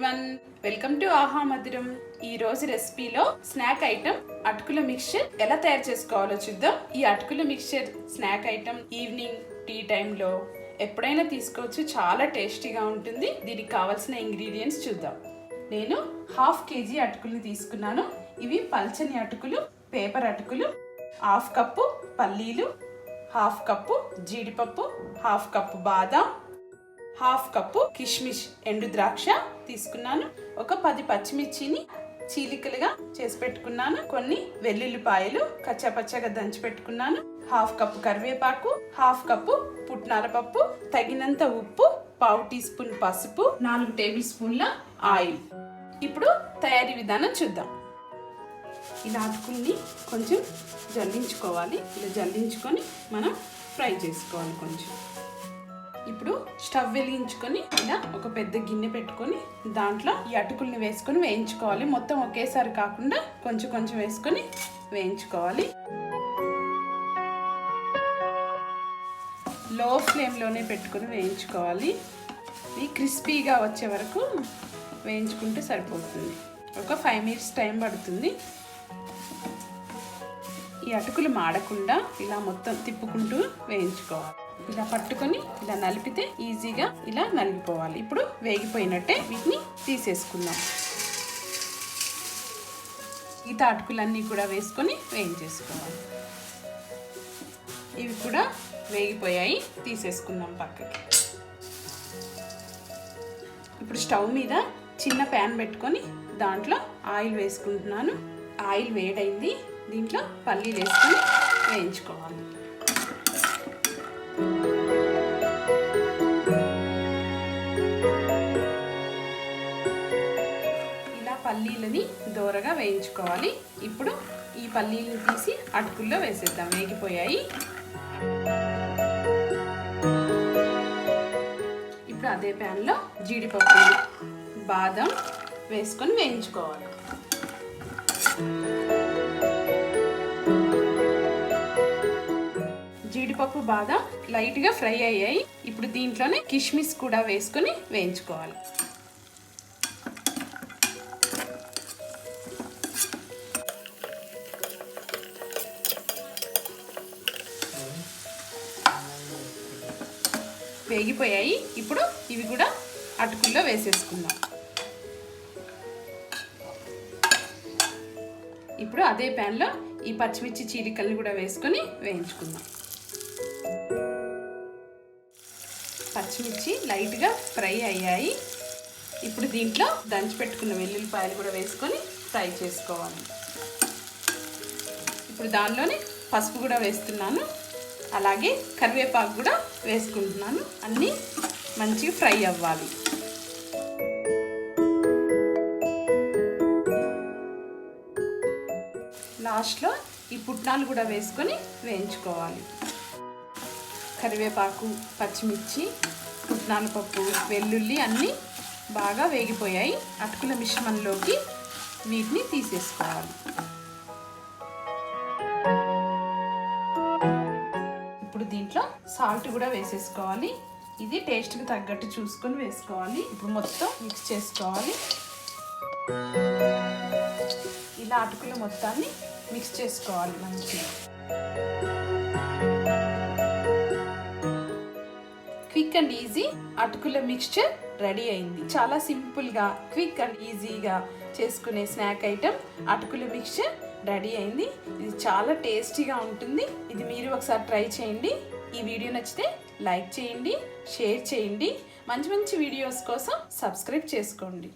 Everyone, welcome to ఆహా మధురం. ఈ రోజు రెసిపీలో స్నాక్ ఐటమ్ అటుకుల మిక్చర్ ఎలా తయారు చేసుకోవాలో చూద్దాం. ఈ అటుకుల mixture snack item evening tea టైంలో ఎప్పుడైనా తీసుకోవచ్చు. చాలా టేస్టీగా ఉంటుంది. దీనికి కావాల్సిన ఇంగ్రీడియంట్స్ చూద్దాం. నేను 1/2 kg అటుకుల్ని తీసుకున్నాను. ఇవి పల్చని అటుకులు, పేపర్ అటుకులు. 1/2 కప్పు పల్లీలు, 1/2 కప్పు జీడిపప్పు, 1/2 కప్పు బాదాం, 1/2 కప్పు కిష్మిష్ ఎండు ద్రాక్ష తీసుకున్నాను. ఒక 10 పచ్చిమిర్చిని చీలికలుగా చేసి పెట్టుకున్నాను. కొన్ని వెల్లుల్లిపాయలు కచ్చాపచ్చగా దంచి పెట్టుకున్నాను. 1/2 కప్పు కరివేపాకు, 1/2 కప్పు పుట్నాల పప్పు, తగినంత ఉప్పు, 1/2 టీ స్పూన్ పసుపు, 4 టేబుల్ స్పూన్ల ఆయిల్. ఇప్పుడు తయారీ విధానం చూద్దాం. ఇలా అటుకుల్ని కొంచెం జల్లించుకోవాలి. ఇలా జల్లించుకొని మనం ఫ్రై చేసుకోవాలి కొంచెం. ఇప్పుడు స్టవ్ వెలిగించుకొని ఇలా ఒక పెద్ద గిన్నె పెట్టుకొని దాంట్లో ఈ అటుకుల్ని వేసుకొని వేయించుకోవాలి. మొత్తం ఒకేసారి కాకుండా కొంచెం కొంచెం వేసుకొని వేయించుకోవాలి. లో ఫ్లేమ్లోనే పెట్టుకొని వేయించుకోవాలి. ఇది క్రిస్పీగా వచ్చే వరకు వేయించుకుంటే సరిపోతుంది. ఒక 5 minutes టైం పడుతుంది. ఈ అటుకులు మాడకుండా ఇలా మొత్తం తిప్పుకుంటూ వేయించుకోవాలి. ఇలా పట్టుకొని ఇలా నలిపితే ఈజీగా ఇలా నలిగిపోవాలి. ఇప్పుడు వేగిపోయినట్టే వీటిని తీసేసుకుందాం. ఈ అటుకులన్నీ కూడా వేసుకొని వేయించేసుకోవాలి. ఇవి కూడా వేగిపోయాయి, తీసేసుకుందాం పక్కకి. ఇప్పుడు స్టవ్ మీద చిన్న ప్యాన్ పెట్టుకొని దాంట్లో ఆయిల్ వేసుకుంటున్నాను. ఆయిల్ వేడైంది. దీంట్లో పల్లీలు వేసుకొని వేయించుకోవాలి. ఇలా పల్లీలని దోరగా వేయించుకోవాలి. ఇప్పుడు ఈ పల్లీలను తీసి అటుకుల్లో వేసేద్దాం. వేగిపోయాయి. ఇప్పుడు అదే ప్యాన్లో జీడిపప్పు, బాదం వేసుకొని వేయించుకోవాలి. జీడిపప్పు, బాదం లైట్గా ఫ్రై అయ్యాయి. ఇప్పుడు దీంట్లోనే కిష్మిష్ కూడా వేసుకొని వేయించుకోవాలి. వేగిపోయాయి. ఇప్పుడు ఇవి కూడా అటుకుల్లో వేసేసుకుందాం. ఇప్పుడు అదే ప్యాన్లో ఈ పచ్చిమిర్చి చీలికల్ని కూడా వేసుకొని వేయించుకుందాం. పచ్చిమిర్చి లైట్గా ఫ్రై అయ్యాయి. ఇప్పుడు దీంట్లో దంచి పెట్టుకున్న వెల్లుల్లిపాయలు కూడా వేసుకొని ఫ్రై చేసుకోవాలి. ఇప్పుడు దానిలోనే పసుపు కూడా వేస్తున్నాను. అలాగే కరివేపాకు కూడా వేసుకుంటున్నాను. అన్నీ మంచిగా ఫ్రై అవ్వాలి. లాస్ట్లో ఈ పుట్నాలు కూడా వేసుకొని వేయించుకోవాలి. కరివేపాకు, పచ్చిమిర్చి, పుట్నాల పప్పు, వెల్లుల్లి అన్నీ బాగా వేగిపోయాయి. అటుకుల మిశ్రమంలోకి వీటిని తీసేసుకోవాలి. ఇప్పుడు దీంట్లో సాల్ట్ కూడా వేసేసుకోవాలి. ఇది టేస్ట్కి తగ్గట్టు చూసుకొని వేసుకోవాలి. ఇప్పుడు మొత్తం మిక్స్ చేసుకోవాలి. ఇలా అటుకుల మొత్తాన్ని మిక్స్ చేసుకోవాలి మంచిగా. క్విక్ అండ్ ఈజీ అటుకుల మిక్స్చర్ రెడీ అయింది. చాలా సింపుల్గా క్విక్ అండ్ ఈజీగా చేసుకునే స్నాక్ ఐటమ్ అటుకుల మిక్స్చర్ రెడీ అయింది. ఇది చాలా టేస్టీగా ఉంటుంది. ఇది మీరు ఒకసారి ట్రై చేయండి. ఈ వీడియో నచ్చితే లైక్ చేయండి, షేర్ చేయండి. మంచి మంచి వీడియోస్ కోసం సబ్స్క్రైబ్ చేసుకోండి.